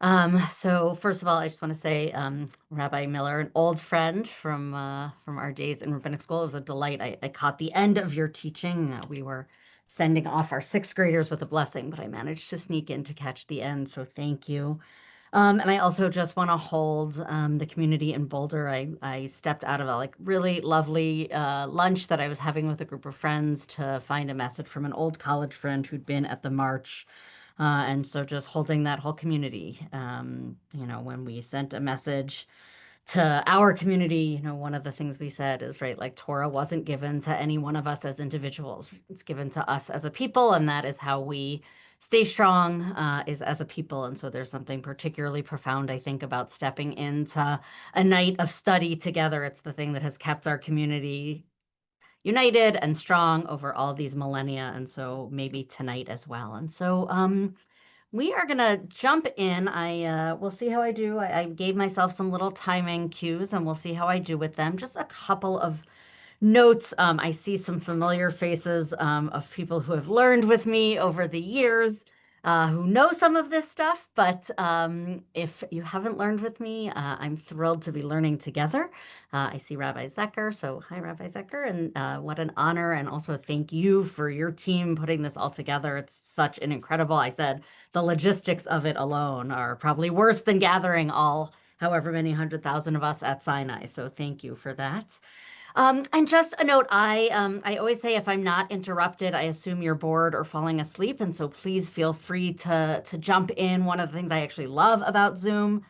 So first of all, I just want to say, Rabbi Miller, an old friend from our days in rabbinic school, it was a delight. I caught the end of your teaching. We were sending off our sixth graders with a blessing, but I managed to sneak in to catch the end. So thank you. And I also just want to hold the community in Boulder. I stepped out of a like really lovely lunch that I was having with a group of friends to find a message from an old college friend who'd been at the march. And so just holding that whole community, when we sent a message to our community, one of the things we said is, right, like Torah wasn't given to any one of us as individuals. It's given to us as a people, and that is how we stay strong, is as a people. And so there's something particularly profound, I think, about stepping into a night of study together. It's the thing that has kept our community united and strong over all these millennia, and so maybe tonight as well. And so we are gonna jump in. We'll see how I do. I gave myself some little timing cues, and we'll see how I do with them. Just a couple of notes. I see some familiar faces of people who have learned with me over the years, who know some of this stuff. But if you haven't learned with me, I'm thrilled to be learning together. I see Rabbi Zecher. So hi, Rabbi Zecher, and what an honor. And also thank you for your team putting this all together. It's such an incredible, I said, the logistics of it alone are probably worse than gathering all however many 100,000 of us at Sinai. So thank you for that. And just a note, I always say if I'm not interrupted, I assume you're bored or falling asleep, and so please feel free to jump in. One of the things I actually love about Zoom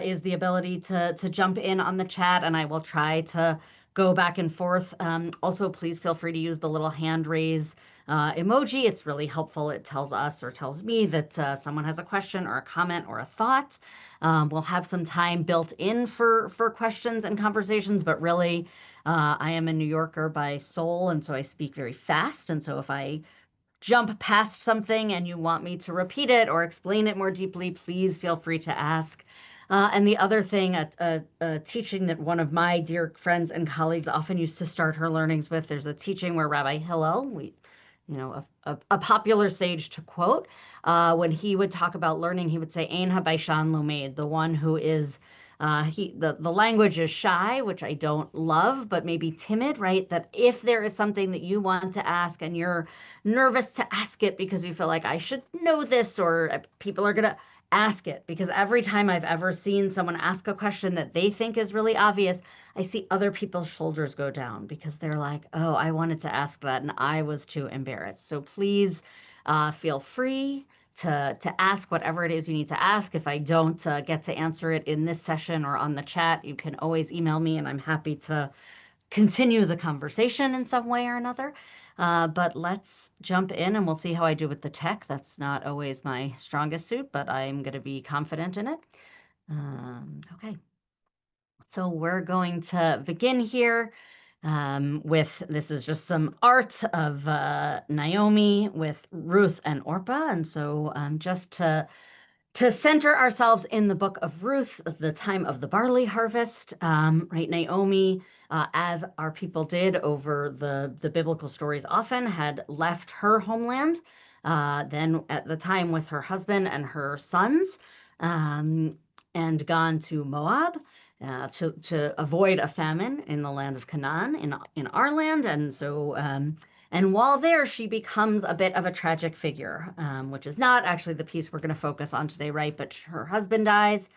is the ability to jump in on the chat, and I will try to go back and forth. Also, please feel free to use the little hand raise emoji. It's really helpful. It tells us or tells me that someone has a question or a comment or a thought. We'll have some time built in for questions and conversations, but really. I am a New Yorker by soul, and so I speak very fast. And so if I jump past something and you want me to repeat it or explain it more deeply, please feel free to ask. And the other thing, a teaching that one of my dear friends and colleagues often used to start her learnings with, there's a teaching where Rabbi Hillel, a popular sage to quote, when he would talk about learning, he would say, Ein habaishan lomed, the one who is the language is shy, which I don't love, but maybe timid, right? That if there is something that you want to ask and you're nervous to ask it because you feel like I should know this or people are going to ask it. Because every time I've ever seen someone ask a question that they think is really obvious, I see other people's shoulders go down because they're like, oh, I wanted to ask that and I was too embarrassed. So please feel free to ask whatever it is you need to ask. If I don't get to answer it in this session or on the chat, you can always email me and I'm happy to continue the conversation in some way or another. But let's jump in and we'll see how I do with the tech. That's not always my strongest suit, but I'm going to be confident in it. Okay. So we're going to begin here with, this is just some art of Naomi with Ruth and Orpah. And so just to center ourselves in the book of Ruth, the time of the barley harvest, right? Naomi, as our people did over the biblical stories often, had left her homeland, then at the time with her husband and her sons, and gone to Moab. To avoid a famine in the land of Canaan, in our land. And so and while there, she becomes a bit of a tragic figure, which is not actually the piece we're going to focus on today, right? But her husband dies.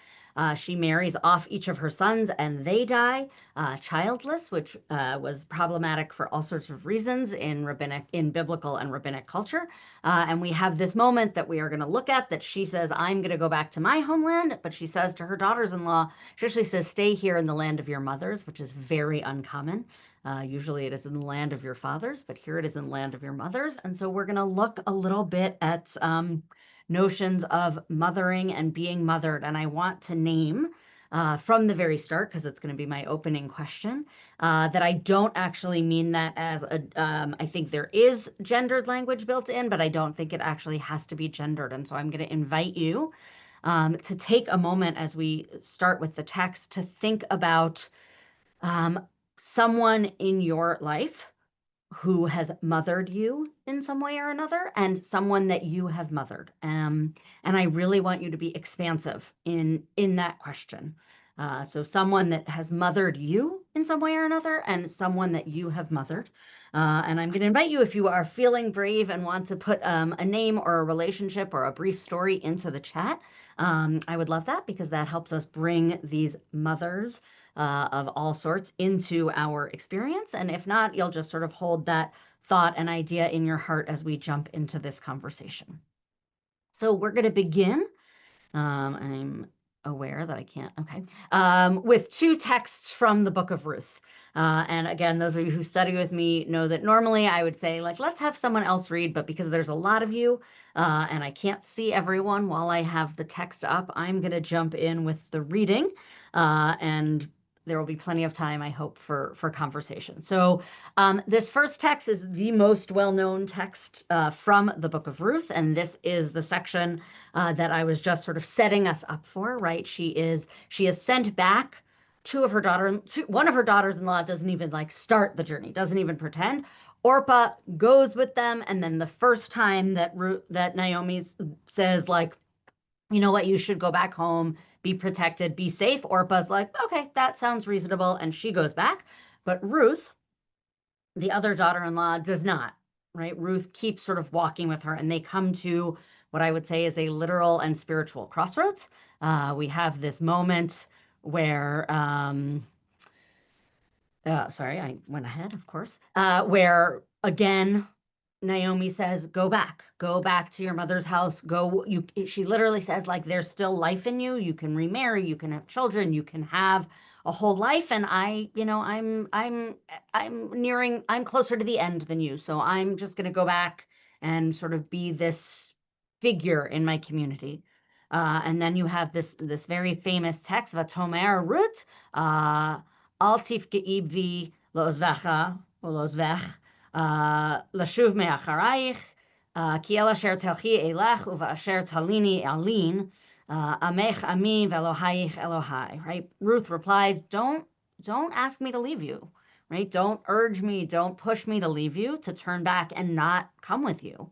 She marries off each of her sons and they die childless, which was problematic for all sorts of reasons in biblical and rabbinic culture. And we have this moment that we are going to look at that she says, I'm going to go back to my homeland. But she says to her daughters-in-law, she actually says, stay here in the land of your mothers, which is very uncommon. Usually it is in the land of your fathers, but here it is in the land of your mothers. And so we're going to look a little bit at notions of mothering and being mothered. And I want to name from the very start, because it's going to be my opening question, that I don't actually mean that as I think there is gendered language built in, but I don't think it actually has to be gendered. And so I'm going to invite you to take a moment as we start with the text to think about someone in your life who has mothered you in some way or another, and someone that you have mothered. And I really want you to be expansive in that question. So someone that has mothered you in some way or another, and someone that you have mothered. And I'm going to invite you, if you are feeling brave and want to put a name or a relationship or a brief story into the chat. I would love that, because that helps us bring these mothers of all sorts into our experience. And if not, you'll just sort of hold that thought and idea in your heart as we jump into this conversation. So we're going to begin. I'm aware that I can't, okay, with two texts from the book of Ruth. And again, those of you who study with me know that normally I would say, like, let's have someone else read, but because there's a lot of you and I can't see everyone while I have the text up, I'm going to jump in with the reading, and there will be plenty of time, I hope, for conversation. So this first text is the most well-known text from the book of Ruth, and this is the section that I was just sort of setting us up for, right? She is sent back. One of her daughters-in-law doesn't even like start the journey, doesn't even pretend. Orpah goes with them, and then the first time that Naomi says, like, you know what, you should go back home, be protected, be safe, Orpah's like, okay, that sounds reasonable, and she goes back. But Ruth, the other daughter-in-law, does not, right? Ruth keeps sort of walking with her, and they come to what I would say is a literal and spiritual crossroads. We have this moment where, sorry, I went ahead, of course, where again, Naomi says, go back to your mother's house. She literally says, like, there's still life in you. You can remarry, you can have children, you can have a whole life. And I'm closer to the end than you. So I'm just going to go back and sort of be this figure in my community. And then you have this very famous text, Vatomer Ruth, Al tifkei bi lo ozvecha o lo ozvech, לשוב מאחרייך, כי אל אשר תלכי אלך ובאשר תליני אלין, עמך עמי ואלוהייך אלוהי, right? Ruth replies, don't ask me to leave you, right? Don't urge me, don't push me to leave you, to turn back and not come with you.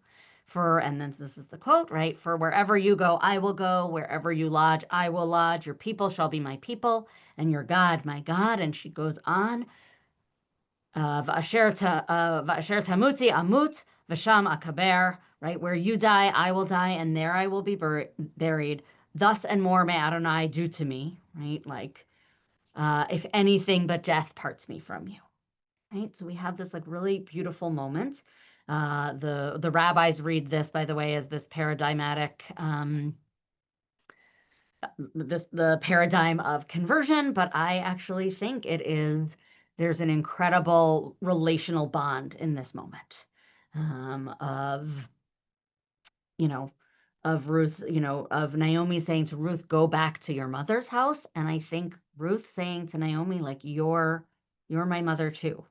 And then this is the quote, right? For wherever you go, I will go. Wherever you lodge, I will lodge. Your people shall be my people, and your God, my God. And she goes on. Va'asher tamuti amut v'sham akaber, right? Where you die, I will die, and there I will be buried. Thus and more may Adonai do to me, right? Like, if anything but death parts me from you, right? So we have this like really beautiful moment. The rabbis read this, by the way, as this paradigmatic, the paradigm of conversion, but I actually think there's an incredible relational bond in this moment, of Ruth, of Naomi saying to Ruth, go back to your mother's house. And I think Ruth saying to Naomi, like, you're my mother too.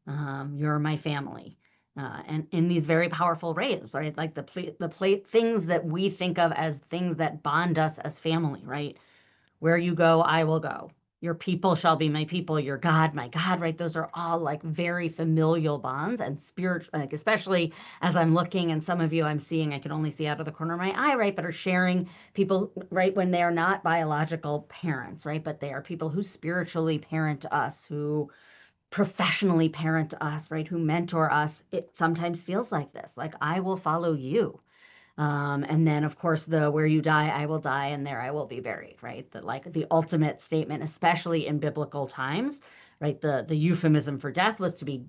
You're my family. And in these very powerful ways, right? Like the things that we think of as things that bond us as family, right? Where you go, I will go. Your people shall be my people. Your God, my God, right? Those are all like very familial bonds and spiritual, like, especially as I'm looking, and some of you I'm seeing, I can only see out of the corner of my eye, right? But are sharing people, right? When they are not biological parents, right? But they are people who spiritually parent us, who professionally parent us, right? Who mentor us. It sometimes feels like this, like, I will follow you. And then, of course, where you die, I will die, and there I will be buried, right? Like the ultimate statement, especially in biblical times, right? The euphemism for death was to be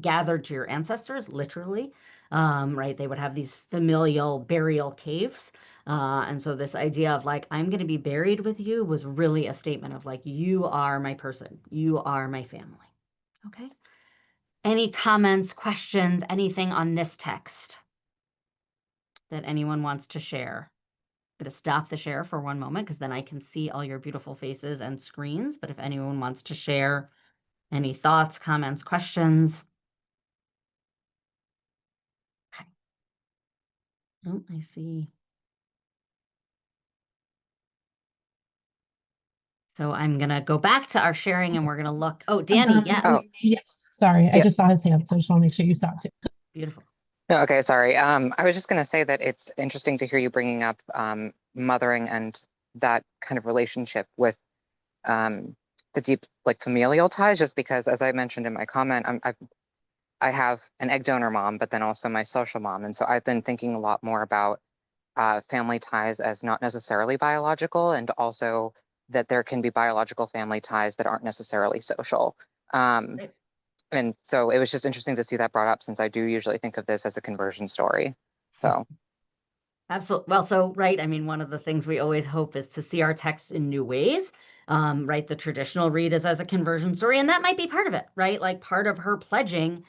gathered to your ancestors, literally, right? They would have these familial burial caves. And so this idea of like, I'm going to be buried with you was really a statement of like, you are my person, you are my family. Okay. Any comments, questions, anything on this text that anyone wants to share? I'm going to stop the share for one moment, because then I can see all your beautiful faces and screens. But if anyone wants to share any thoughts, comments, questions. Okay. Oh, I see. So I'm going to go back to our sharing, and we're going to look. Oh, Danny, yes. Yes. Sorry, I Yeah. just saw his hand, so I just want to make sure you saw it too. Beautiful. No, okay, sorry. I was just going to say that it's interesting to hear you bringing up mothering and that kind of relationship with the deep, like familial ties, just because, as I mentioned in my comment, I have an egg donor mom, but then also my social mom. And so I've been thinking a lot more about family ties as not necessarily biological, and also that there can be biological family ties that aren't necessarily social. Um, Right. and so it was just interesting to see that brought up, since I do usually think of this as a conversion story. So Absolutely. Well, so, right. I mean, one of the things we always hope is to see our text in new ways. Right. The traditional read is as a conversion story, and that might be part of it, right? Like part of her pledging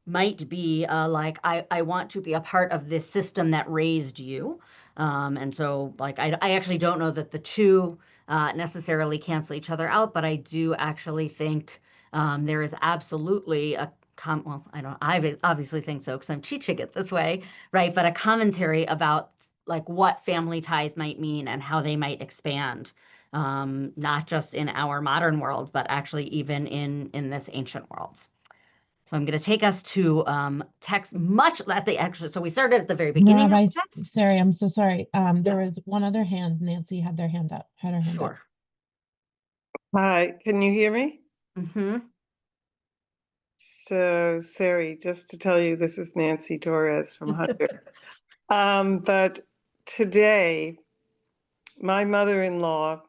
might be like, I want to be a part of this system that raised you. And so, like, I actually don't know that the two necessarily cancel each other out, but I do actually think there is absolutely well, I don't, I obviously think so because I'm teaching it this way, right? But a commentary about like what family ties might mean and how they might expand, not just in our modern world, but actually even in this ancient world. So I'm going to take us to text much at the actually. So we started at the very beginning of Rabbi, the text. Sari, I'm so sorry. There Yeah, was one other hand. Nancy had had her hand up. sure. Hi, can you hear me? Hmm. So, Sari, just to tell you, this is Nancy Torres from Hunter. But today, my mother-in-law,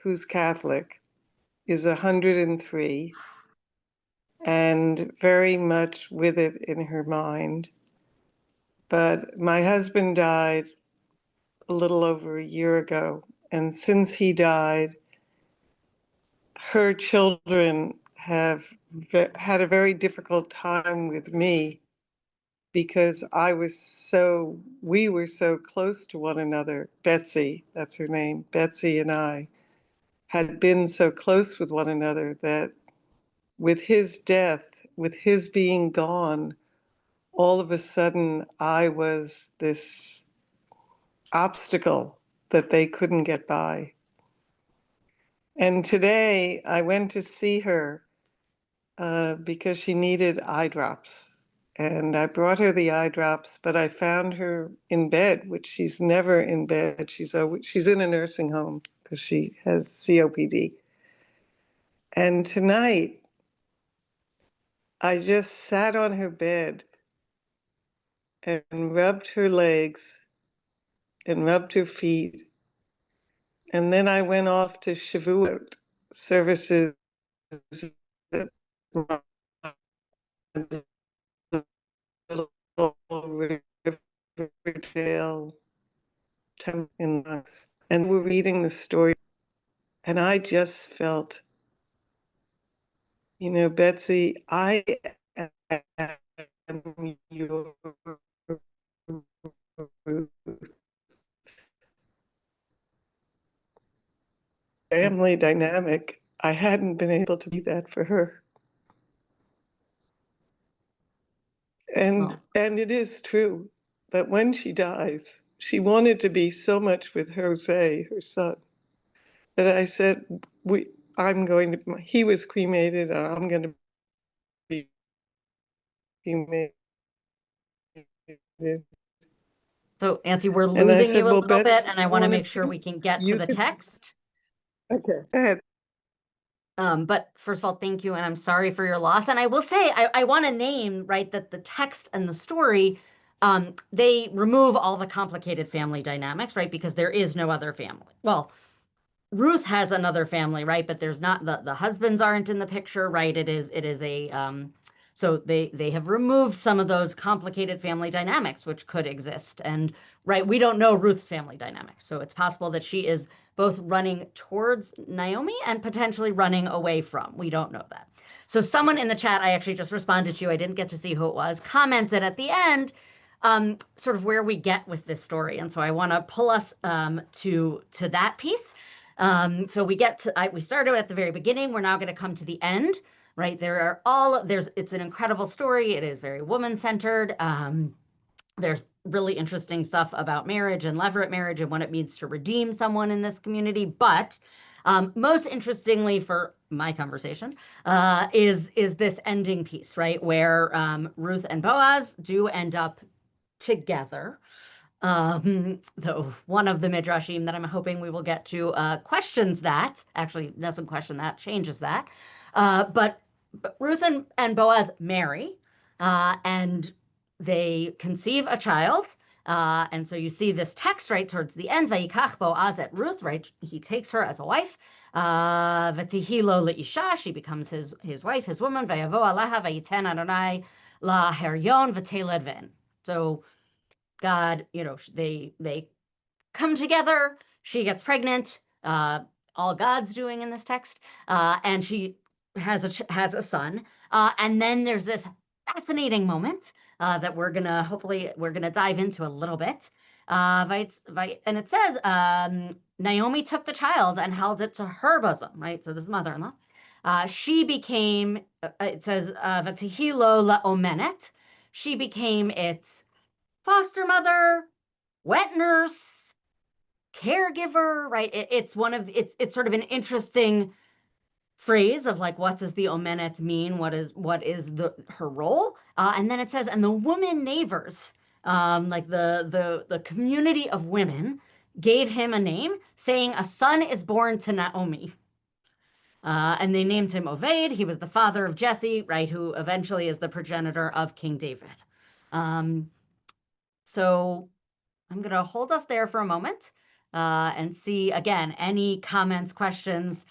who's Catholic, is 103 and very much with it in her mind. But my husband died a little over a year ago, and since he died, her children have had a very difficult time with me because we were so close to one another. Betsy, that's her name, Betsy and I had been so close with one another that with his death, with his being gone, all of a sudden I was this obstacle that they couldn't get by. And today I went to see her because she needed eye drops. And I brought her the eye drops, but I found her in bed, which she's never in bed. She's in a nursing home because she has COPD. And tonight, I just sat on her bed and rubbed her legs and rubbed her feet. And then I went off to Shavuot services at my little Riverdale temple in monks. And we're reading the story. And I just felt, Betsy, I am your family dynamic. I hadn't been able to be that for her. And Well, and it is true that when she dies, she wanted to be so much with Jose, her son, that I said, he was cremated and I'm going to be cremated. so Nancy, we're And I losing you said, a well, little bit, Betsy, and I you want to want make to sure we be, can get to you the could, text. okay, go ahead. But first of all, thank you, and I'm sorry for your loss. And I will say, I want to name, right, that the text and the story, they remove all the complicated family dynamics, right, because there is no other family. Well, Ruth has another family, right? But there's not the husbands aren't in the picture, right? It is a so they have removed some of those complicated family dynamics which could exist. And right, we don't know Ruth's family dynamics. So it's possible that she is both running towards Naomi and potentially running away from. We don't know that. So someone in the chat, I actually just responded to, I didn't get to see who it was, commented at the end sort of where we get with this story. And so I want to pull us to that piece. So we started at the very beginning. We're now going to come to the end, right? It's an incredible story. It is very woman centered. There's really interesting stuff about marriage and levirate marriage and what it means to redeem someone in this community. But most interestingly for my conversation, is this ending piece, right? Where Ruth and Boaz do end up together. Though one of the midrashim that I'm hoping we will get to questions that, actually doesn't question that, changes that. But Ruth and Boaz marry, and they conceive a child. And so you see this text right towards the end, Vayikach Boaz et Ruth, right? He takes her as a wife. V'tihi lo leisha, she becomes his wife, his woman. Vayavo alaha vayiten Adonai la heryon v'teled ven. So God, they come together. She gets pregnant. All God's doing in this text, and she has a son. And then there's this fascinating moment that we're gonna dive into a little bit. And it says Naomi took the child and held it to her bosom. Right, so this is mother-in-law. She became. It says Vatihilo laomenet. She became its foster mother, wet nurse, caregiver, right? It's sort of an interesting phrase of like, what does the omenet mean? What is her role? And then it says, and the woman neighbors, like the community of women, gave him a name, saying, a son is born to Naomi. And they named him Oved. He was the father of Jesse, right? Who eventually is the progenitor of King David. So I'm going to hold us there for a moment and see, again, any comments, questions.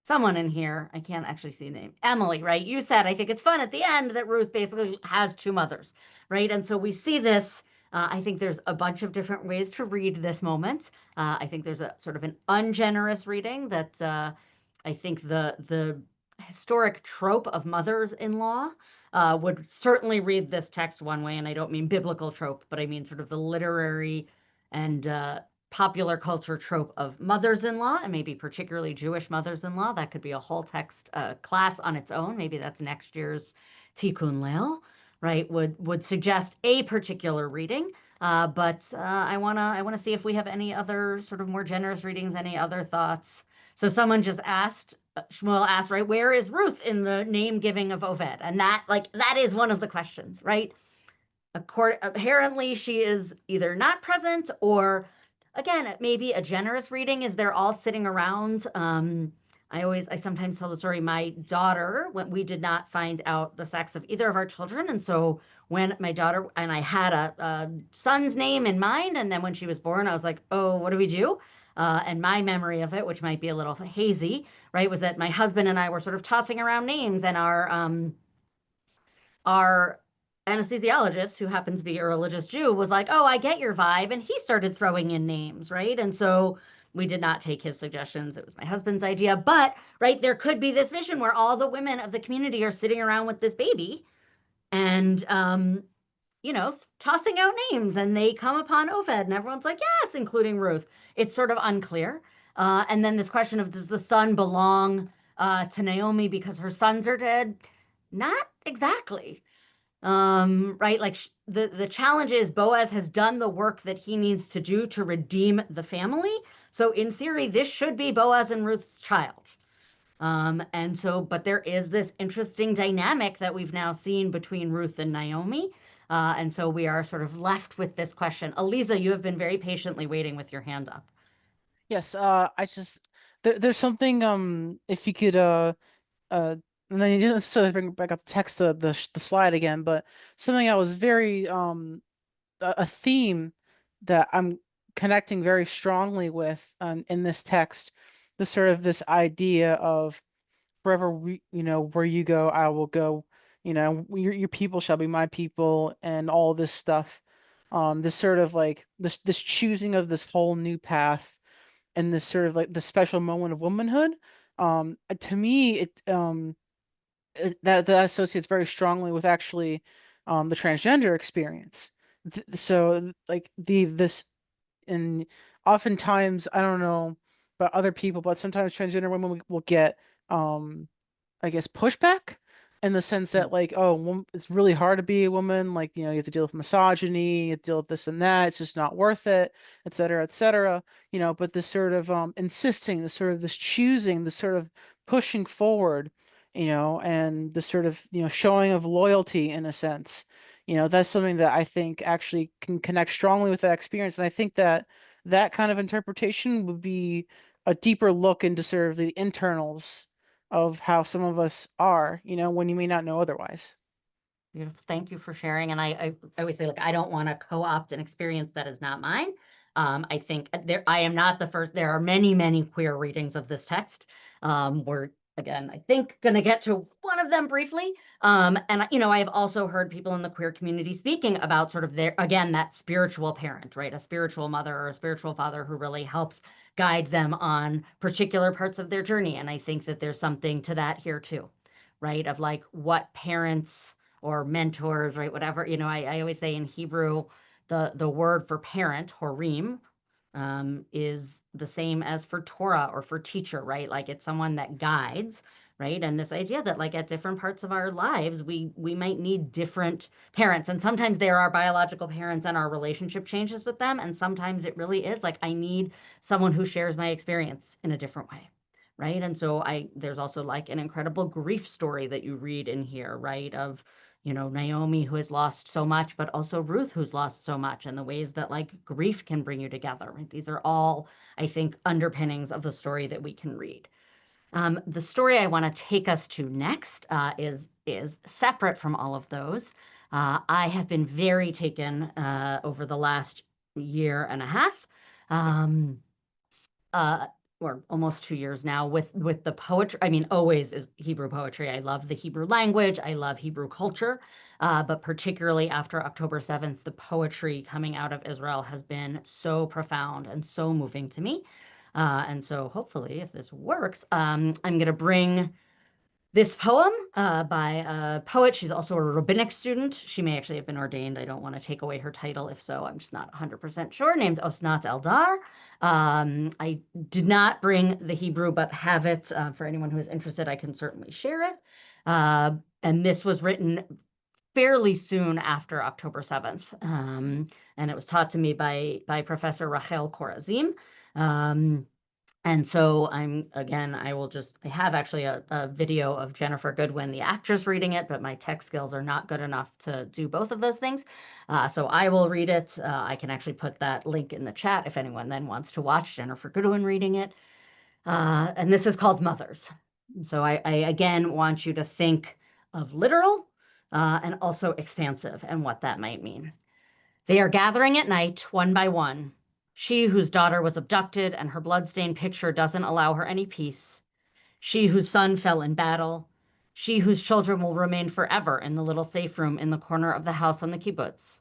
Someone in here, I can't actually see the name, Emily, right? You said, I think it's fun at the end that Ruth basically has two mothers, right? And so we see this. I think there's a bunch of different ways to read this moment. I think there's a sort of an ungenerous reading that I think the historic trope of mothers-in-law would certainly read this text one way, and I don't mean biblical trope, but I mean sort of the literary and popular culture trope of mothers-in-law, and maybe particularly Jewish mothers-in-law. That could be a whole text class on its own. Maybe that's next year's Tikkun Leil, right? Would suggest a particular reading. But I wanna see if we have any other sort of more generous readings, any other thoughts. So someone just asked, Shmuel asked, right, where is Ruth in the name giving of Oved? And that is one of the questions, right? Apparently she is either not present, or again, maybe a generous reading is they're all sitting around. I sometimes tell the story, my daughter, when we did not find out the sex of either of our children. And so when my daughter and I had a son's name in mind, and then when she was born, I was like, oh, what do we do? And my memory of it, which might be a little hazy, right, was that my husband and I were sort of tossing around names, and our anesthesiologist, who happens to be a religious Jew, was like, oh, I get your vibe. And he started throwing in names, right? And so we did not take his suggestions. It was my husband's idea. But, right, there could be this vision where all the women of the community are sitting around with this baby and, tossing out names, and they come upon Oved, and everyone's like, yes, including Ruth. It's sort of unclear. And then this question of, does the son belong to Naomi because her sons are dead? Not exactly. Right? Like the challenge is Boaz has done the work that he needs to do to redeem the family. So in theory, this should be Boaz and Ruth's child. But there is this interesting dynamic that we've now seen between Ruth and Naomi. And so we are sort of left with this question. Aliza, you have been very patiently waiting with your hand up. Yes, there's something, if you could and then you didn't necessarily bring back up the text, the slide again, but something I was very a theme that I'm connecting very strongly with in this text, this idea of wherever where you go, I will go. Your people shall be my people, and all this stuff. This sort of like this choosing of this whole new path, and this sort of like the special moment of womanhood. To me, that associates very strongly with actually the transgender experience. So like this, and oftentimes, I don't know about other people, but sometimes transgender women will get I guess pushback in the sense that like, oh, it's really hard to be a woman, like, you have to deal with misogyny, you have to deal with this and that, it's just not worth it, et cetera, but this sort of insisting, this choosing, this sort of pushing forward, and the sort of, showing of loyalty in a sense. That's something that I think actually can connect strongly with that experience. And I think that that kind of interpretation would be a deeper look into sort of the internals of how some of us are, when you may not know otherwise. Beautiful. Thank you for sharing. And I always say, like, I don't want to co-opt an experience that is not mine. I think I am not the first. There are many, many queer readings of this text. We're, again, I think, going to get to one of them briefly. And, I've also heard people in the queer community speaking about sort of again, that spiritual parent, right? A spiritual mother or a spiritual father who really helps guide them on particular parts of their journey. And I think that there's something to that here too, right? Of like what parents or mentors, right? Whatever, I always say in Hebrew, the word for parent, horim, is the same as for Torah or for teacher, right? Like it's someone that guides, right? And this idea that like at different parts of our lives, we might need different parents. And sometimes they're our biological parents and our relationship changes with them. And sometimes it really is like I need someone who shares my experience in a different way. Right. And so there's also like an incredible grief story that you read in here, right? Of Naomi, who has lost so much, but also Ruth, who's lost so much, and the ways that like grief can bring you together. Right? These are all, I think, underpinnings of the story that we can read. The story I want to take us to next is separate from all of those. I have been very taken over the last year and a half. Uh, or almost 2 years now with the poetry. I mean, always is Hebrew poetry. I love the Hebrew language. I love Hebrew culture. But particularly after October 7th, the poetry coming out of Israel has been so profound and so moving to me. And so hopefully, if this works, I'm going to bring this poem by a poet. She's also a rabbinic student. She may actually have been ordained. I don't want to take away her title. If so, I'm just not 100% sure. Named Osnat Eldar. I did not bring the Hebrew, but have it. For anyone who is interested, I can certainly share it. And this was written fairly soon after October 7th. And it was taught to me by Professor Rachel Korazim. And so I have actually a video of Jennifer Goodwin, the actress, reading it, but my tech skills are not good enough to do both of those things. So I will read it. I can actually put that link in the chat if anyone then wants to watch Jennifer Goodwin reading it. And this is called Mothers. So I again want you to think of literal and also expansive and what that might mean. They are gathering at night, one by one. She whose daughter was abducted and her bloodstained picture doesn't allow her any peace. She whose son fell in battle. She whose children will remain forever in the little safe room in the corner of the house on the kibbutz.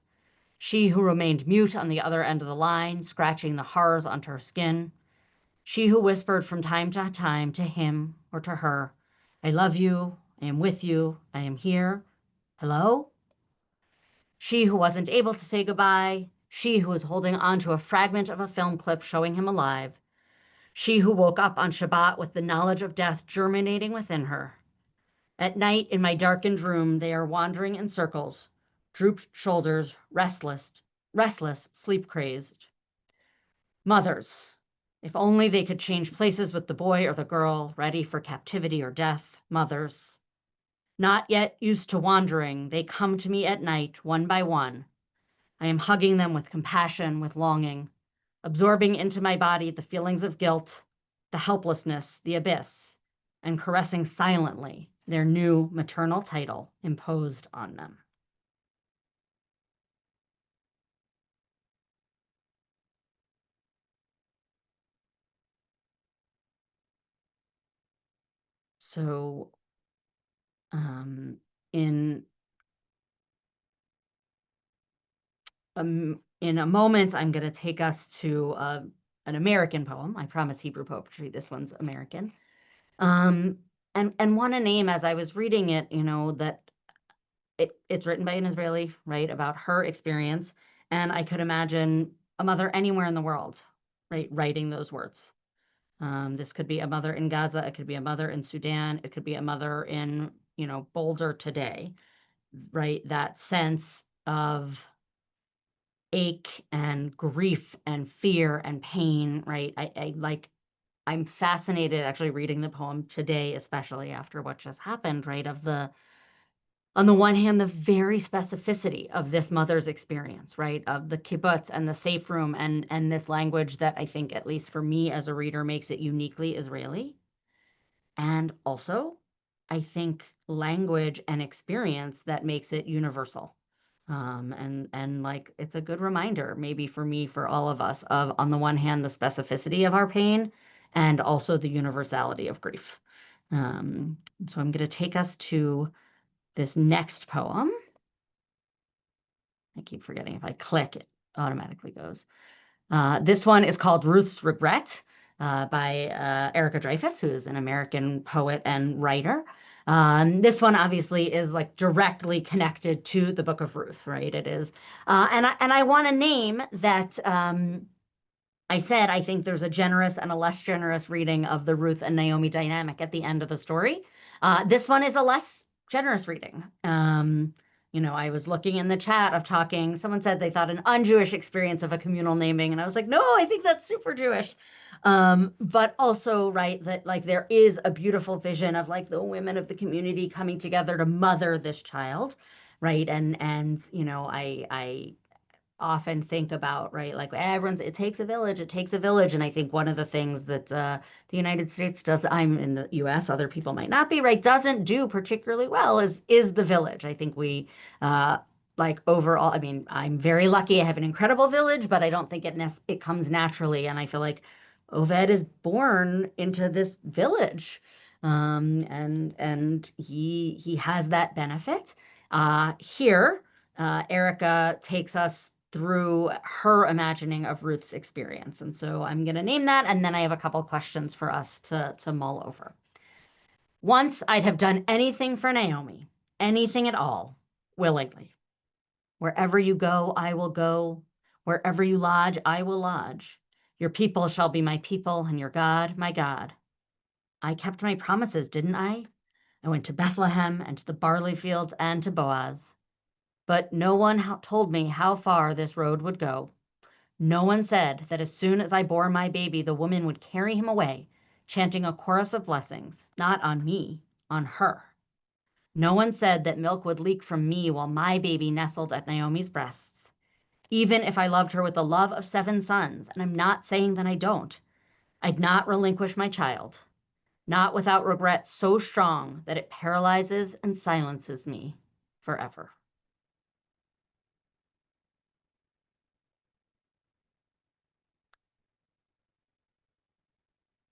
She who remained mute on the other end of the line, scratching the horrors onto her skin. She who whispered from time to time to him or to her, I love you, I am with you, I am here. Hello? She who wasn't able to say goodbye. She who was holding on to a fragment of a film clip showing him alive. She who woke up on Shabbat with the knowledge of death germinating within her. At night in my darkened room, they are wandering in circles, drooped shoulders, restless, sleep crazed. Mothers, if only they could change places with the boy or the girl, ready for captivity or death. Mothers, not yet used to wandering, they come to me at night, one by one. I am hugging them with compassion, with longing, absorbing into my body the feelings of guilt, the helplessness, the abyss, and caressing silently their new maternal title imposed on them. So, in a moment, I'm going to take us to an American poem. I promise Hebrew poetry. This one's American. And want to name, as I was reading it, that it's written by an Israeli, right, about her experience. And I could imagine a mother anywhere in the world, right, writing those words. This could be a mother in Gaza. It could be a mother in Sudan. It could be a mother in, Boulder today, right? That sense of ache and grief and fear and pain, right? I like I'm fascinated actually reading the poem today, especially after what just happened, right? On the one hand, the very specificity of this mother's experience, right? Of the kibbutz and the safe room and this language that I think, at least for me as a reader, makes it uniquely Israeli. And also, I think language and experience that makes it universal. And like it's a good reminder, maybe for me, for all of us, of on the one hand, the specificity of our pain and also the universality of grief. So I'm going to take us to this next poem. I keep forgetting if I click, it automatically goes. This one is called Ruth's Regret by Erica Dreyfuss, who is an American poet and writer. This one obviously is like directly connected to the Book of Ruth, right? It is. And I want to name that I said I think there's a generous and a less generous reading of the Ruth and Naomi dynamic at the end of the story. This one is a less generous reading. I was looking in the chat of talking, someone said they thought an un-Jewish experience of a communal naming, and I was like, no, I think that's super Jewish. But also, right, that like there is a beautiful vision of like the women of the community coming together to mother this child, right? And I often think about, right, like it takes a village, it takes a village. And I think one of the things that the United States does, I'm in the US, other people might not be, right, doesn't do particularly well is the village. I think we, like overall, I mean, I'm very lucky. I have an incredible village, but I don't think it comes naturally. And I feel like Oved is born into this village. And he has that benefit. Here, Erica takes us through her imagining of Ruth's experience. And so I'm going to name that, and then I have a couple questions for us to mull over. Once I'd have done anything for Naomi, anything at all, willingly. Wherever you go, I will go. Wherever you lodge, I will lodge. Your people shall be my people, and your God, my God. I kept my promises, didn't I? I went to Bethlehem and to the barley fields and to Boaz. But no one told me how far this road would go. No one said that as soon as I bore my baby, the woman would carry him away, chanting a chorus of blessings, not on me, on her. No one said that milk would leak from me while my baby nestled at Naomi's breasts. Even if I loved her with the love of 7 sons, and I'm not saying that I don't, I'd not relinquish my child, not without regret so strong that it paralyzes and silences me forever.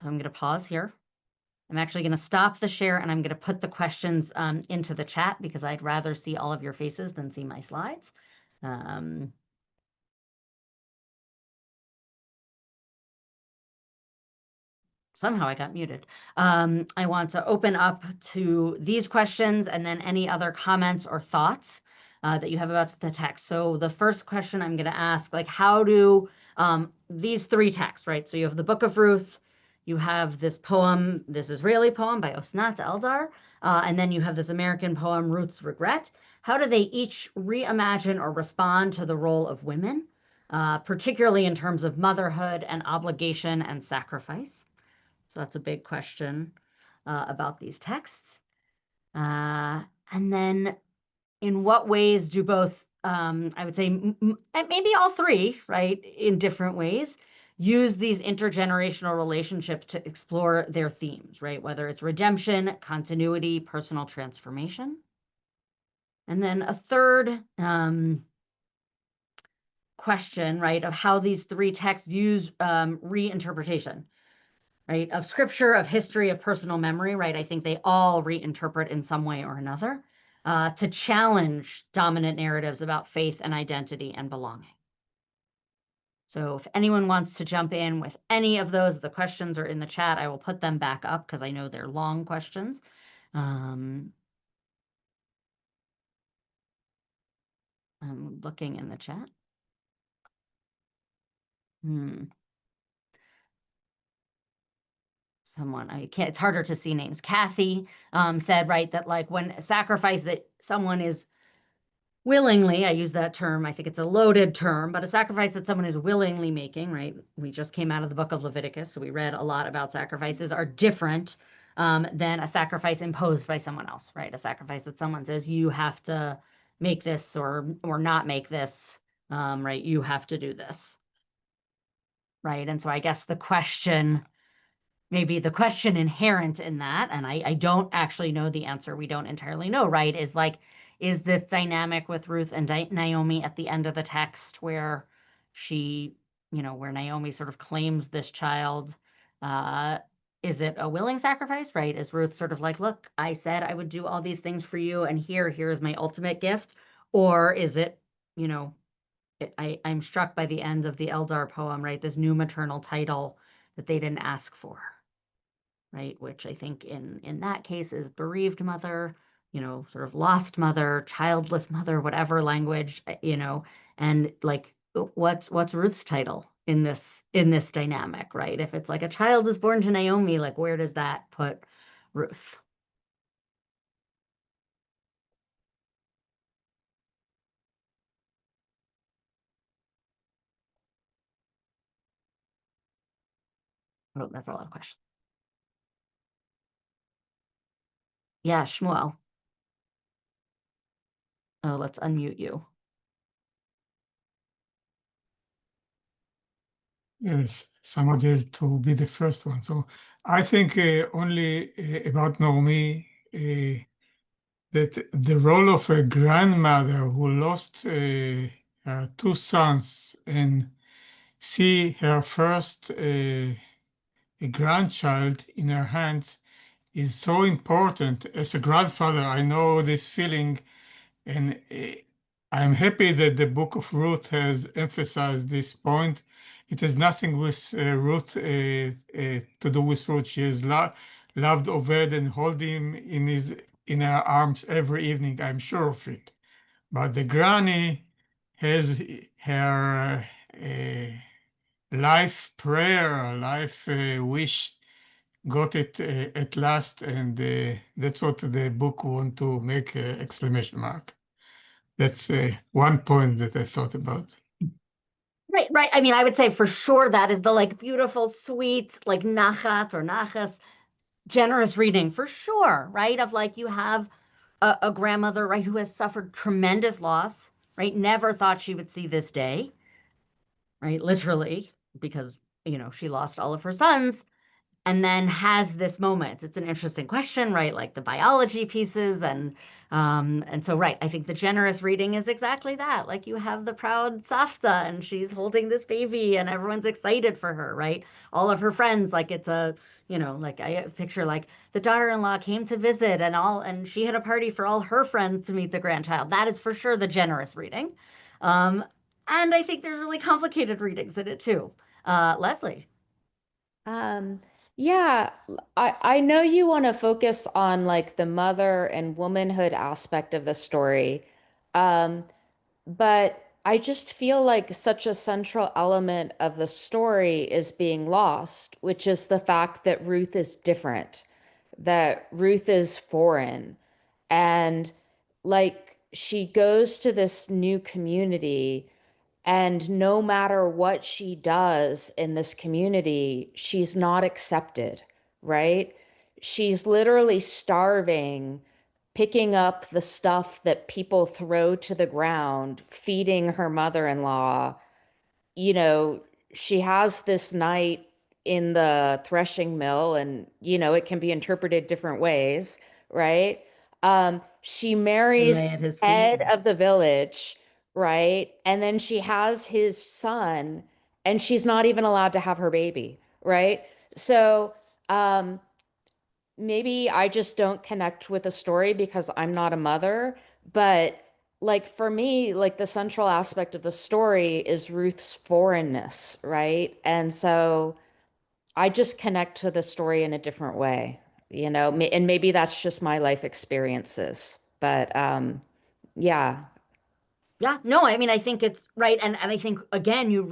So I'm going to pause here. I'm actually going to stop the share and I'm going to put the questions into the chat because I'd rather see all of your faces than see my slides. Somehow I got muted. I want to open up to these questions and then any other comments or thoughts that you have about the text. So the first question I'm going to ask, like, how do these 3 texts, right? So you have the Book of Ruth, you have this poem, this Israeli poem by Osnat Eldar, and then you have this American poem, Ruth's Regret. How do they each reimagine or respond to the role of women, particularly in terms of motherhood and obligation and sacrifice? So that's a big question about these texts. And then in what ways do both, I would say, maybe all 3, right, in different ways, use these intergenerational relationships to explore their themes, right? Whether it's redemption, continuity, personal transformation. And then a third question, right, of how these 3 texts use reinterpretation, right, of scripture, of history, of personal memory, right? I think they all reinterpret in some way or another to challenge dominant narratives about faith and identity and belonging. So if anyone wants to jump in with any of those, the questions are in the chat. I will put them back up because I know they're long questions. I'm looking in the chat. Someone, I can't, it's harder to see names. Kathy said, right, that like when sacrifice that someone is willingly, I use that term, I think it's a loaded term, but a sacrifice that someone is willingly making, right? We just came out of the book of Leviticus, so we read a lot about sacrifices, are different than a sacrifice imposed by someone else, right? A sacrifice that someone says, you have to make this or not make this, right? You have to do this, right? And so I guess maybe the question inherent in that, and I don't actually know the answer, we don't entirely know, right, is like, is this dynamic with Ruth and Naomi at the end of the text where she, where Naomi sort of claims this child, is it a willing sacrifice, right? Is Ruth sort of like, look, I said I would do all these things for you, and here's my ultimate gift? Or is it, I'm struck by the end of the Eldar poem, right? This new maternal title that they didn't ask for, right? Which I think in that case is bereaved mother, sort of lost mother, childless mother, whatever language, and like what's Ruth's title in this dynamic, right? If it's like a child is born to Naomi, like where does that put Ruth? Oh, that's a lot of questions. Yeah, Shmuel. Oh, let's unmute you. Yes, somebody has to be the first one. So I think only about Naomi, that the role of a grandmother who lost her two sons and see her first a grandchild in her hands is so important. As a grandfather, I know this feeling, and I'm happy that the book of Ruth has emphasized this point. It has nothing with Ruth to do with Ruth. She has loved Oved and hold him in her arms every evening. I'm sure of it. But the granny has her life prayer, life wish, got it at last, and that's what the book want to make exclamation mark. That's one point that I thought about. Right. I mean, I would say for sure that is the like beautiful, sweet, like nachat or nachas, generous reading for sure, right? Of like you have a grandmother, right, who has suffered tremendous loss, right? Never thought she would see this day, right? Literally, because, she lost all of her sons and then has this moment. It's an interesting question, right? Like the biology pieces and so right. I think the generous reading is exactly that. Like you have the proud Safta and she's holding this baby and everyone's excited for her, right? All of her friends, like it's a, like I picture like the daughter-in-law came to visit and she had a party for all her friends to meet the grandchild. That is for sure the generous reading. And I think there's really complicated readings in it too. Leslie. Um, yeah, I know you want to focus on like the mother and womanhood aspect of the story. Um, but I just feel like such a central element of the story is being lost, which is the fact that Ruth is different, that Ruth is foreign, and like she goes to this new community. And no matter what she does in this community, she's not accepted, right? She's literally starving, picking up the stuff that people throw to the ground, feeding her mother-in-law. She has this night in the threshing mill, and, it can be interpreted different ways, right? She marries Lay at his the head feet. of the village, right? And then she has his son, and she's not even allowed to have her baby, right? So, maybe I just don't connect with the story because I'm not a mother, but like for me, like the central aspect of the story is Ruth's foreignness, right? And so I just connect to the story in a different way, and maybe that's just my life experiences. But yeah. Yeah, no, I mean, I think it's right. And I think, again, you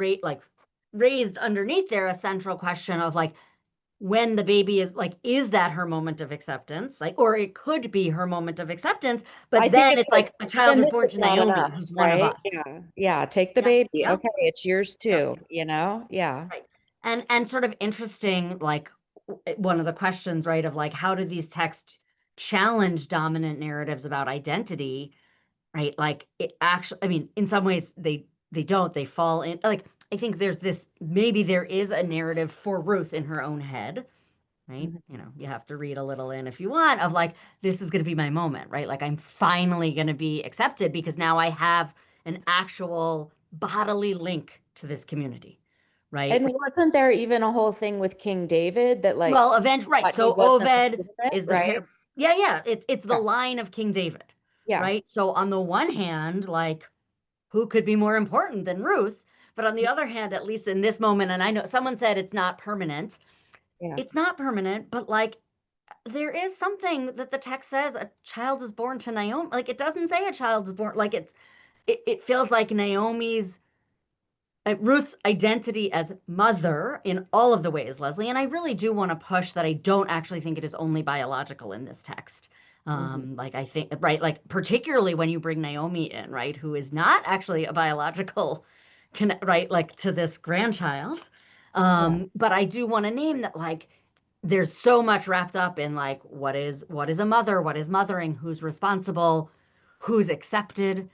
raised underneath there a central question of like, when the baby is like, is that her moment of acceptance? Like, or it could be her moment of acceptance, but I think then it's it's like a child then is this born is to not Naomi, enough, who's one of right? us. Yeah. Yeah. Take the Yeah, baby. yeah, Okay. It's yours yeah. too, you know? Yeah. Right. And sort of interesting, like one of the questions, right, of like, how do these texts challenge dominant narratives about identity, right? Like it actually, I mean, in some ways they don't, they fall in, like, I think there's this, maybe there is a narrative for Ruth in her own head, right? Mhm. You know, you have to read a little in if you want, of like, this is going to be my moment, right? Like I'm finally going to be accepted because now I have an actual bodily link to this community, right? And wasn't there even a whole thing with King David that like Well, right. thought he So wasn't Oved legitimate, is the right? pair. Yeah, yeah. It's the Yeah. line of King David, Yeah. right? So on the one hand, like, who could be more important than Ruth? But on the other hand, at least in this moment, and I know someone said it's not permanent. Yeah. It's not permanent, but like there is something that the text says a child is born to Naomi. Like it doesn't say a child is born. Like it feels like Naomi's Ruth's identity as mother in all of the ways, Leslie. And I really do want to push that I don't actually think it is only biological in this text. Like I think, right, like particularly when you bring Naomi in, right, who is not actually a biological, right, like to this grandchild. Yeah. But I do want to name that, like, there's so much wrapped up in like what is a mother, what is mothering, who's responsible, who's accepted,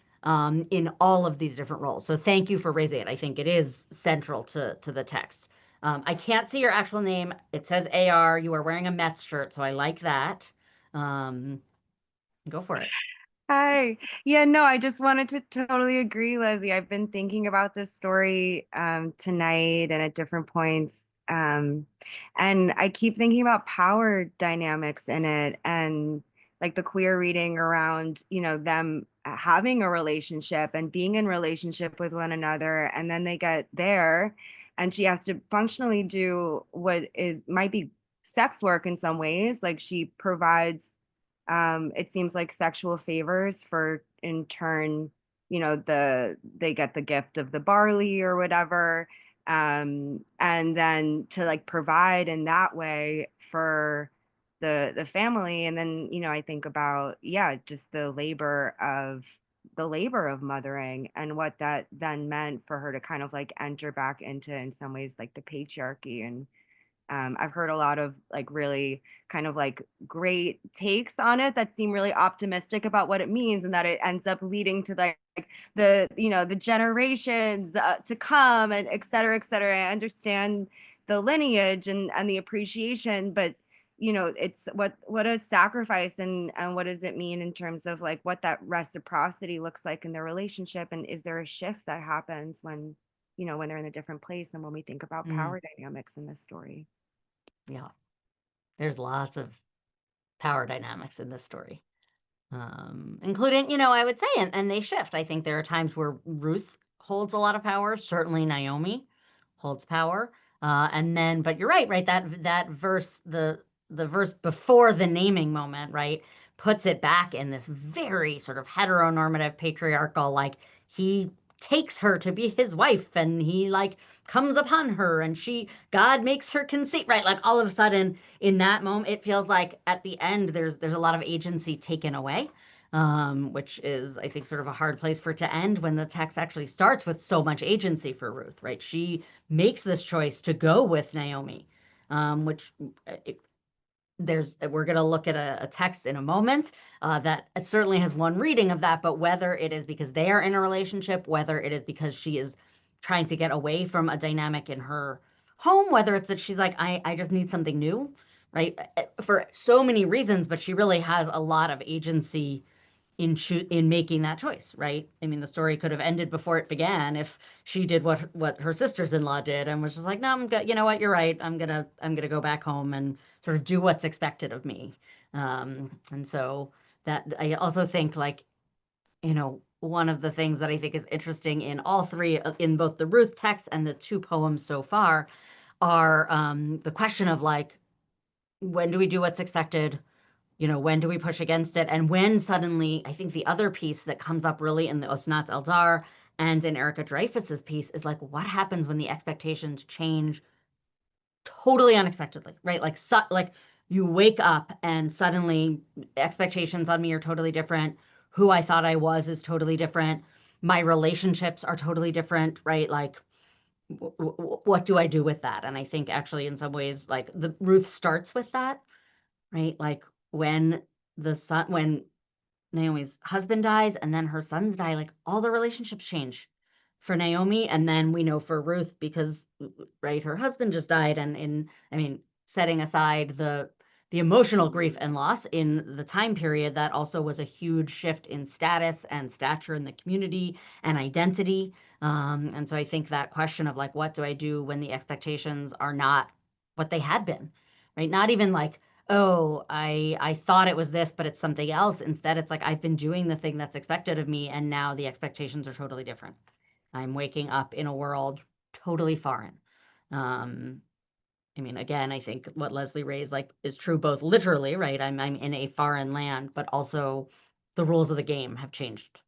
in all of these different roles. So thank you for raising it. I think it is central to the text. I can't see your actual name. It says AR. You are wearing a Mets shirt, so I like that. Um, go for it. Hi. Yeah, no, I just wanted to totally agree, Leslie. I've been thinking about this story tonight and at different points. And I keep thinking about power dynamics in it and like the queer reading around, you know, them having a relationship and being in relationship with one another. And then they get there and she has to functionally do what is might be sex work in some ways. Like she provides it seems like sexual favors for in turn, you know, they get the gift of the barley or whatever. And then to like provide in that way for the family. And then, you know, I think about, yeah, just the labor of mothering and what that then meant for her to kind of like enter back into in some ways like the patriarchy. And I've heard a lot of like really kind of like great takes on it that seem really optimistic about what it means and that it ends up leading to like the, you know, the generations to come and et cetera, et cetera. I understand the lineage and the appreciation, but you know, it's what a sacrifice and what does it mean in terms of like what that reciprocity looks like in their relationship, and is there a shift that happens when, you know, when they're in a different place and when we think about power dynamics in this story. Yeah, there's lots of power dynamics in this story, including, you know, I would say, and they shift. I think there are times where Ruth holds a lot of power. Certainly Naomi holds power. And then, but you're right, right? That verse, the verse before the naming moment, right, puts it back in this very sort of heteronormative patriarchal, like he takes her to be his wife and he like comes upon her and God makes her conceive, right? Like all of a sudden in that moment, it feels like at the end there's a lot of agency taken away. Which is, I think, sort of a hard place for it to end when the text actually starts with so much agency for Ruth, right? She makes this choice to go with Naomi, which we're going to look at a text in a moment that certainly has one reading of that, but whether it is because they are in a relationship, whether it is because she is trying to get away from a dynamic in her home, whether it's that she's like, I just need something new, right? For so many reasons, but she really has a lot of agency in making that choice, right? I mean, the story could have ended before it began if she did what her sisters-in-law did and was just like, no, you know what, you're right. I'm gonna go back home and sort of do what's expected of me. And so that I also think like, you know, one of the things that I think is interesting in all three, in both the Ruth text and the two poems so far, are the question of like, when do we do what's expected? You know, when do we push against it? And when suddenly, I think the other piece that comes up really in the Osnat Eldar and in Erica Dreyfus's piece is like, what happens when the expectations change totally unexpectedly, right? Like you wake up and suddenly expectations on me are totally different. Who I thought I was is totally different. My relationships are totally different, right? Like what do I do with that? And I think actually in some ways, like the Ruth starts with that, right? Like when when Naomi's husband dies and then her sons die, like all the relationships change for Naomi. And then we know for Ruth, because right, her husband just died. And I mean, setting aside the emotional grief and loss in the time period, that also was a huge shift in status and stature in the community and identity. And so I think that question of like, what do I do when the expectations are not what they had been, right? Not even like, oh, I thought it was this, but it's something else. Instead, it's like I've been doing the thing that's expected of me, and now the expectations are totally different. I'm waking up in a world totally foreign. I mean, again, I think what Leslie raised like is true both literally, right? I'm in a foreign land, but also the rules of the game have changed.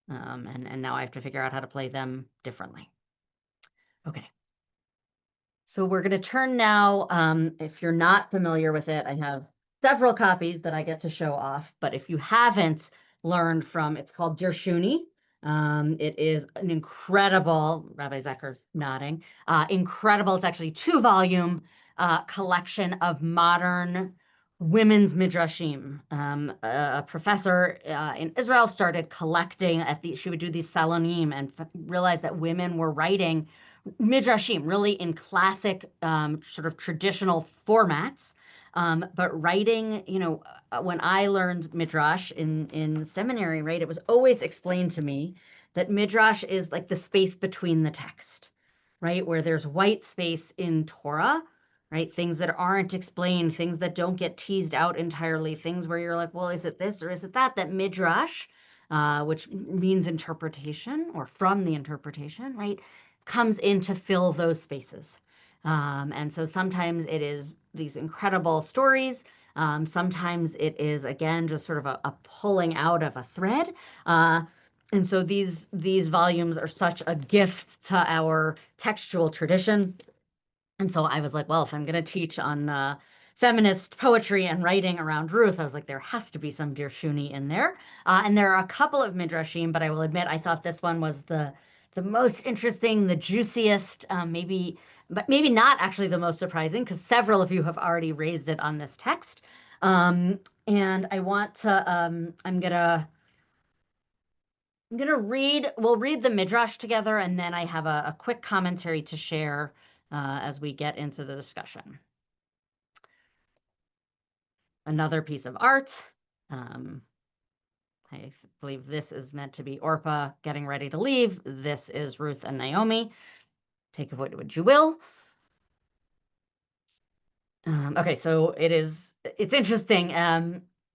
And now I have to figure out how to play them differently. Okay. So we're going to turn now, if you're not familiar with it, I have several copies that I get to show off, but if you haven't learned from, it's called Dear Shuni. It is an incredible, Rabbi Zecher's nodding, incredible, it's actually 2-volume collection of modern women's midrashim. A professor in Israel started collecting she would do these salonim and realized that women were writing midrashim, really in classic sort of traditional formats, but writing, when I learned midrash in seminary, right, it was always explained to me that midrash is like the space between the text, right, where there's white space in Torah, right, things that aren't explained, things that don't get teased out entirely, things where you're like, well, is it this or is it that? That midrash, which means interpretation or from the interpretation, right, comes in to fill those spaces. And so sometimes it is these incredible stories. Sometimes it is, again, just sort of a pulling out of a thread. And so these volumes are such a gift to our textual tradition. And so I was like, well, if I'm going to teach on feminist poetry and writing around Ruth, I was like, there has to be some Dear Shuni in there. And there are a couple of midrashim, but I will admit I thought this one was the most interesting, the juiciest, but maybe not actually the most surprising, because several of you have already raised it on this text. And I want to, we'll read the midrash together, and then I have a quick commentary to share as we get into the discussion. Another piece of art. I believe this is meant to be Orpah getting ready to leave. This is Ruth and Naomi. Take of what you will. Okay, so it's interesting.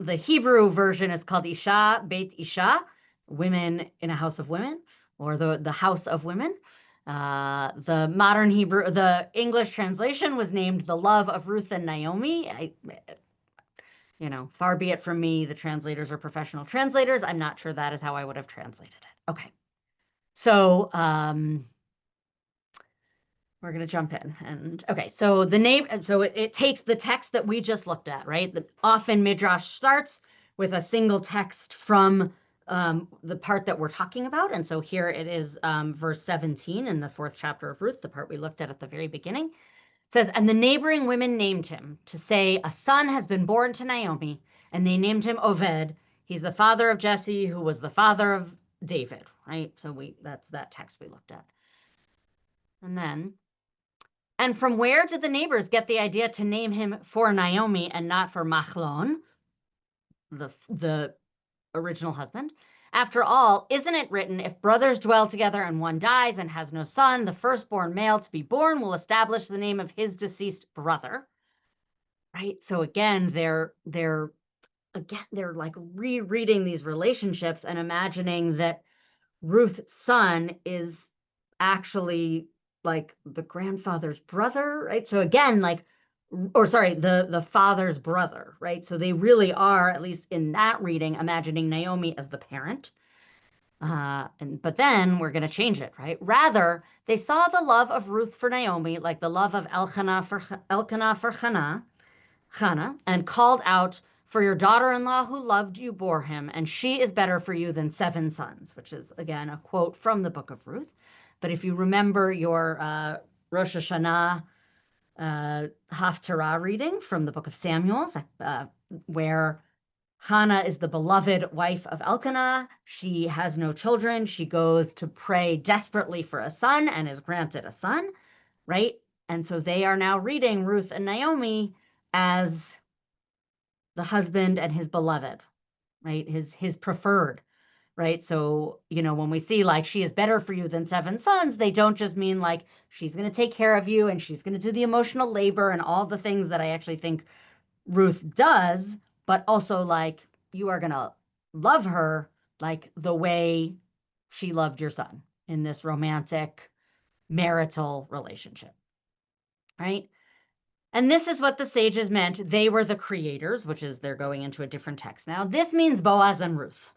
The Hebrew version is called Isha, Beit Isha, women in a house of women, or the house of women. The modern Hebrew, the English translation was named The Love of Ruth and Naomi. Far be it from me, the translators are professional translators. I'm not sure that is how I would have translated it. Okay. So we're going to jump in. And okay, so it takes the text that we just looked at, right? Often Midrash starts with a single text from the part that we're talking about. And so here it is verse 17 in the 4th chapter of Ruth, the part we looked at the very beginning. It says, and the neighboring women named him to say, a son has been born to Naomi, and they named him Oved. He's the father of Jesse, who was the father of David, right? So that's that text we looked at. And from where did the neighbors get the idea to name him for Naomi and not for Machlon, the original husband? After all, isn't it written, if brothers dwell together and one dies and has no son, the firstborn male to be born will establish the name of his deceased brother, right? So again, they're like rereading these relationships and imagining that Ruth's son is actually like the grandfather's brother, right? So again, the father's brother, right? So they really are, at least in that reading, imagining Naomi as the parent. But then we're going to change it, right? Rather, they saw the love of Ruth for Naomi like the love of Elkanah for Hannah, and called out, "For your daughter-in-law who loved you bore him, and she is better for you than 7 sons," which is, again, a quote from the book of Ruth. But if you remember your Rosh Hashanah Haftarah reading from the book of Samuel, where Hannah is the beloved wife of Elkanah. She has no children. She goes to pray desperately for a son and is granted a son, right? And so they are now reading Ruth and Naomi as the husband and his beloved, right? His preferred, right? So, when we see like she is better for you than 7 sons, they don't just mean like she's going to take care of you and she's going to do the emotional labor and all the things that I actually think Ruth does, but also like you are going to love her like the way she loved your son in this romantic marital relationship, right? And this is what the sages meant. They were the creators, which is they're going into a different text now. This means Boaz and Ruth.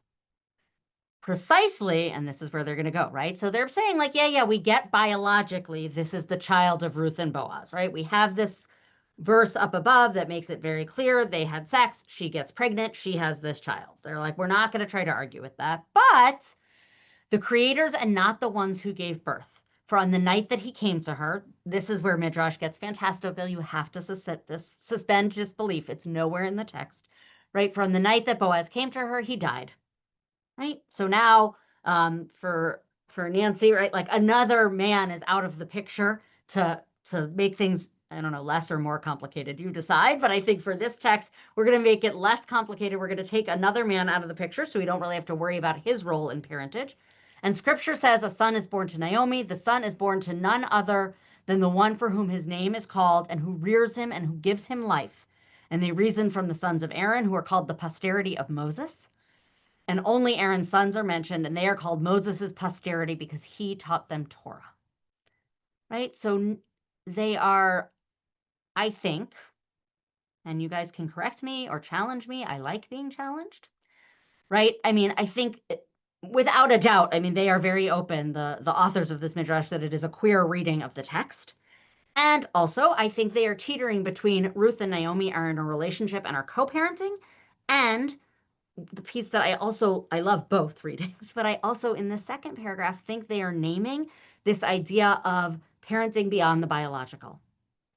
Precisely, and this is where they're going to go, right? So they're saying like, yeah, we get biologically, this is the child of Ruth and Boaz, right? We have this verse up above that makes it very clear they had sex, she gets pregnant, she has this child. They're like, we're not going to try to argue with that. But the creators and not the ones who gave birth. For on the night that he came to her, this is where Midrash gets fantastical. You have to suspend disbelief. It's nowhere in the text, right? For on the night that Boaz came to her, he died, right? So now for Nancy, right, like another man is out of the picture to make things, I don't know, less or more complicated. You decide. But I think for this text, we're going to make it less complicated. We're going to take another man out of the picture so we don't really have to worry about his role in parentage. And scripture says a son is born to Naomi. The son is born to none other than the one for whom his name is called and who rears him and who gives him life. And they reason from the sons of Aaron, who are called the posterity of Moses. And only Aaron's sons are mentioned, and they are called Moses' posterity because he taught them Torah. Right? So they are, I think, and you guys can correct me or challenge me. I like being challenged. Right? I mean, I think without a doubt, I mean, they are very open, the authors of this midrash, that it is a queer reading of the text. And also, I think they are teetering between Ruth and Naomi are in a relationship and are co-parenting, and the piece that I love both readings, but I also in the second paragraph think they are naming this idea of parenting beyond the biological.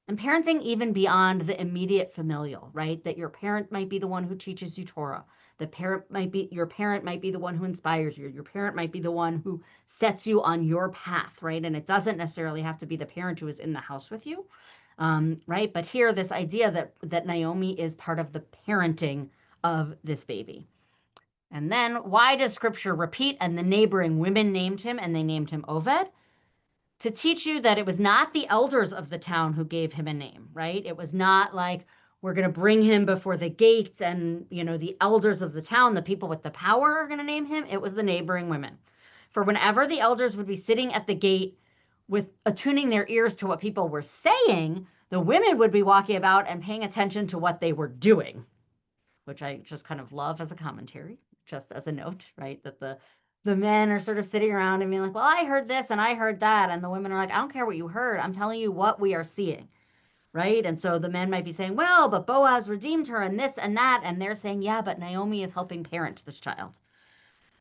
And parenting even beyond the immediate familial, right? That your parent might be the one who teaches you Torah. Your parent might be the one who inspires you. Your parent might be the one who sets you on your path, right? And it doesn't necessarily have to be the parent who is in the house with you, right? But here, this idea that Naomi is part of the parenting of this baby. And then why does scripture repeat, and the neighboring women named him, and they named him Oved? To teach you that it was not the elders of the town who gave him a name, right? It was not like we're going to bring him before the gates and, the elders of the town, the people with the power are going to name him. It was the neighboring women. For whenever the elders would be sitting at the gate with attuning their ears to what people were saying, the women would be walking about and paying attention to what they were doing, which I just kind of love as a commentary, just as a note, right? That the men are sort of sitting around and being like, well, I heard this and I heard that. And the women are like, I don't care what you heard. I'm telling you what we are seeing, right? And so the men might be saying, well, but Boaz redeemed her and this and that. And they're saying, yeah, but Naomi is helping parent this child.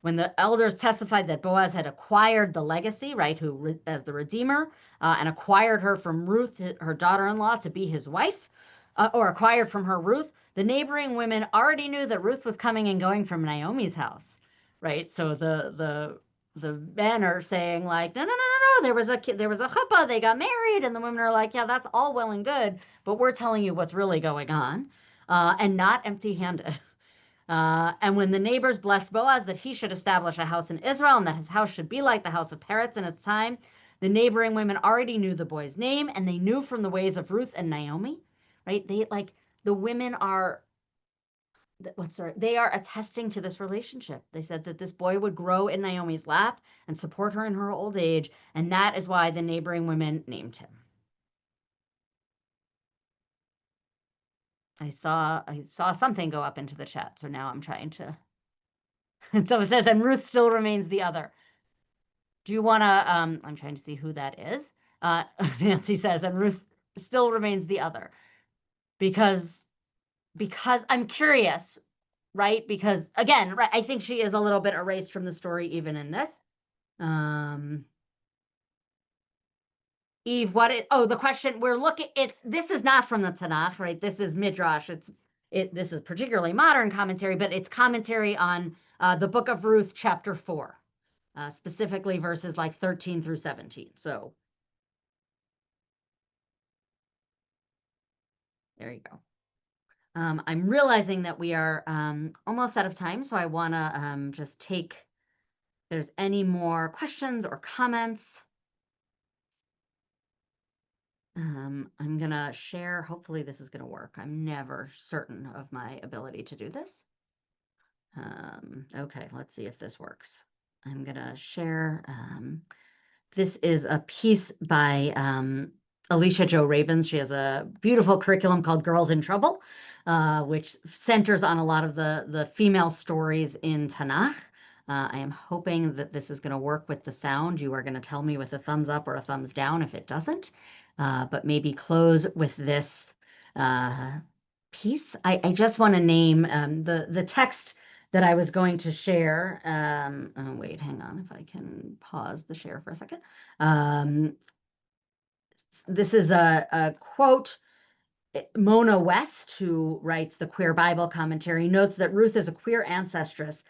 When the elders testified that Boaz had acquired the legacy, right, as the redeemer, and acquired her from Ruth, her daughter-in-law, to be his wife, or acquired from her Ruth, the neighboring women already knew that Ruth was coming and going from Naomi's house, right? So the men are saying like, no, there was a chuppah, they got married, and the women are like, yeah, that's all well and good, but we're telling you what's really going on, and not empty-handed. And when the neighbors blessed Boaz that he should establish a house in Israel and that his house should be like the house of Peretz in its time, the neighboring women already knew the boy's name, and they knew from the ways of Ruth and Naomi, right? The women are, they are attesting to this relationship. They said that this boy would grow in Naomi's lap and support her in her old age, and that is why the neighboring women named him. I saw something go up into the chat, so now I'm trying to And so it says, and Ruth still remains the other. Do you want to, I'm trying to see who that is. Nancy says, and Ruth still remains the other. Because I'm curious, right? Because again, right, I think she is a little bit erased from the story even in this. Eve, the question we're looking, this is not from the Tanakh, right? This is Midrash. This is particularly modern commentary, but it's commentary on the book of Ruth, chapter 4, specifically verses like 13 through 17. So there you go. I'm realizing that we are almost out of time, so I want to just take, if there's any more questions or comments. I'm going to share, hopefully this is going to work. I'm never certain of my ability to do this. Okay, let's see if this works. I'm going to share. This is a piece by Alicia Jo Ravens. She has a beautiful curriculum called Girls in Trouble, which centers on a lot of the female stories in Tanakh. I am hoping that this is going to work with the sound. You are going to tell me with a thumbs up or a thumbs down if it doesn't, but maybe close with this piece. I just want to name the text that I was going to share. Oh, wait, hang on, if I can pause the share for a second. This is a quote. Mona West, who writes the Queer Bible commentary, notes that Ruth is a queer ancestress,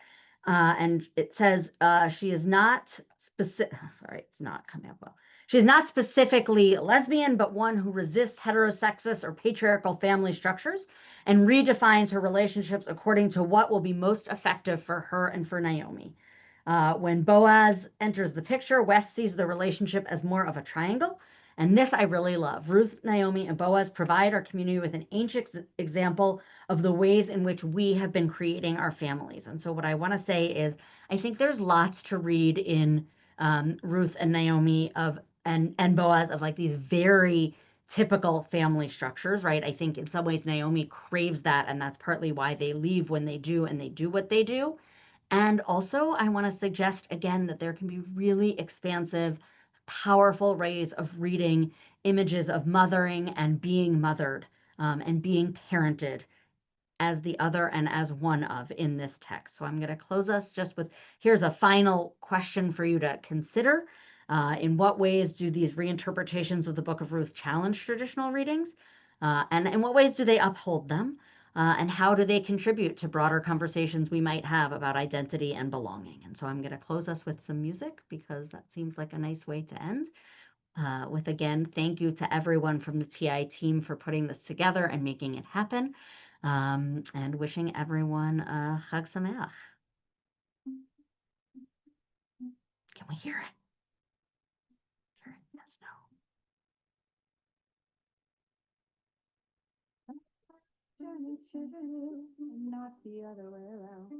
and it says she is not specific. Sorry, it's not coming up well. She's not specifically lesbian, but one who resists heterosexist or patriarchal family structures and redefines her relationships according to what will be most effective for her and for Naomi. When Boaz enters the picture, West sees the relationship as more of a triangle. And this I really love. Ruth, Naomi, and Boaz provide our community with an ancient example of the ways in which we have been creating our families. And so what I want to say is I think there's lots to read in Ruth and Naomi and Boaz of like these very typical family structures, right? I think in some ways Naomi craves that, and that's partly why they leave when they do and they do what they do. And also, I want to suggest again that there can be really expansive, powerful ways of reading images of mothering and being mothered and being parented as the other and as one of in this text. So I'm going to close us just with, here's a final question for you to consider. In what ways do these reinterpretations of the Book of Ruth challenge traditional readings? And in what ways do they uphold them? And how do they contribute to broader conversations we might have about identity and belonging? And so I'm going to close us with some music because that seems like a nice way to end. With again, thank you to everyone from the TI team for putting this together and making it happen. And wishing everyone a Chag Sameach. Can we hear it? Hear it? Yes, no. Not the other way around.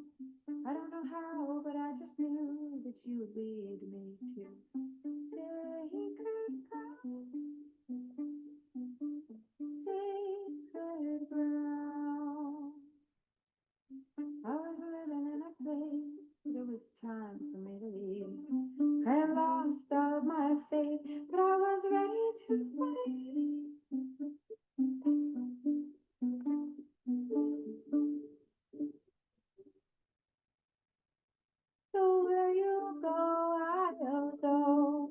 I don't know how, but I just knew that you would lead me to sacred ground. I was living in a place, but it was time for me to leave. I had lost all of my faith, but I was ready to leave. So where you go, I'll go.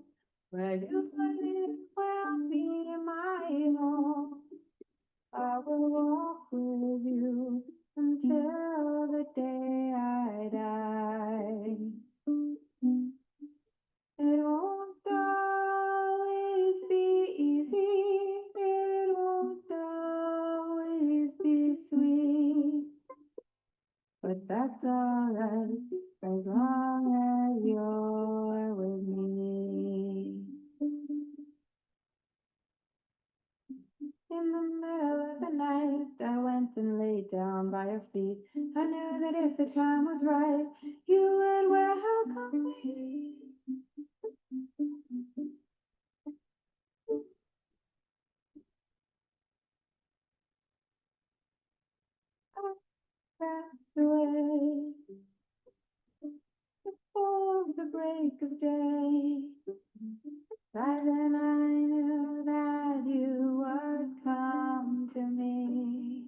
Where you live will be my home. I will walk with you until the day I die. It won't always be easy. It won't always be sweet. But that's alright, as long as you're with me. In the middle of the night, I went and laid down by your feet. I knew that if the time was right, you would welcome me. I passed away. the break of day. By then I knew that you would come to me.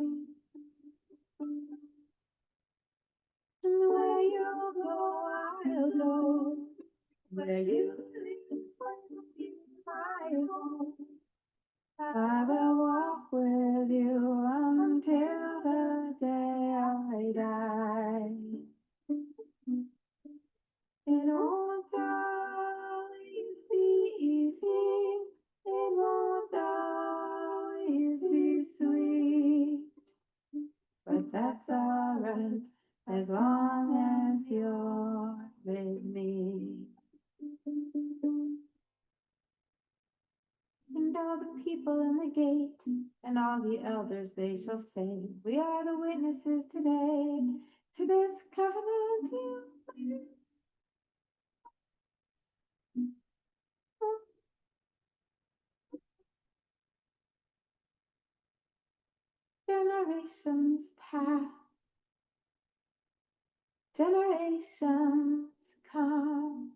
And where you go, I'll go. Where you lead, will be my home. I will walk with you until the day I die. It won't always be easy. It won't always be sweet. But that's alright as long as you're with me. And all the people in the gate and all the elders, they shall say, we are the witnesses today to this covenant you made. Generations pass, generations come,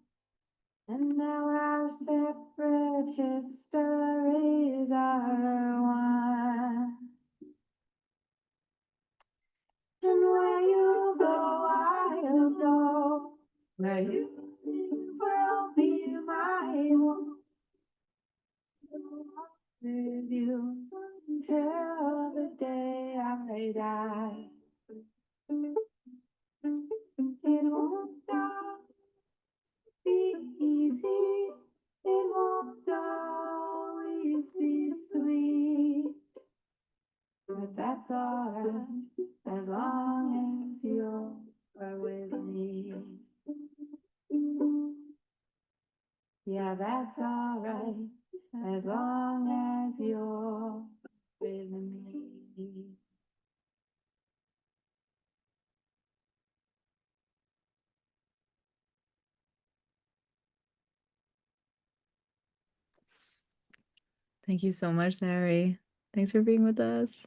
and now our separate histories are one. And where you go, I'll go. Where you live will be my home. With you until the day I die. It won't be easy. It won't always be sweet. But that's alright as long as you're with me. Yeah, that's alright as long as you're with me. Thank you so much, Sari. Thanks for being with us.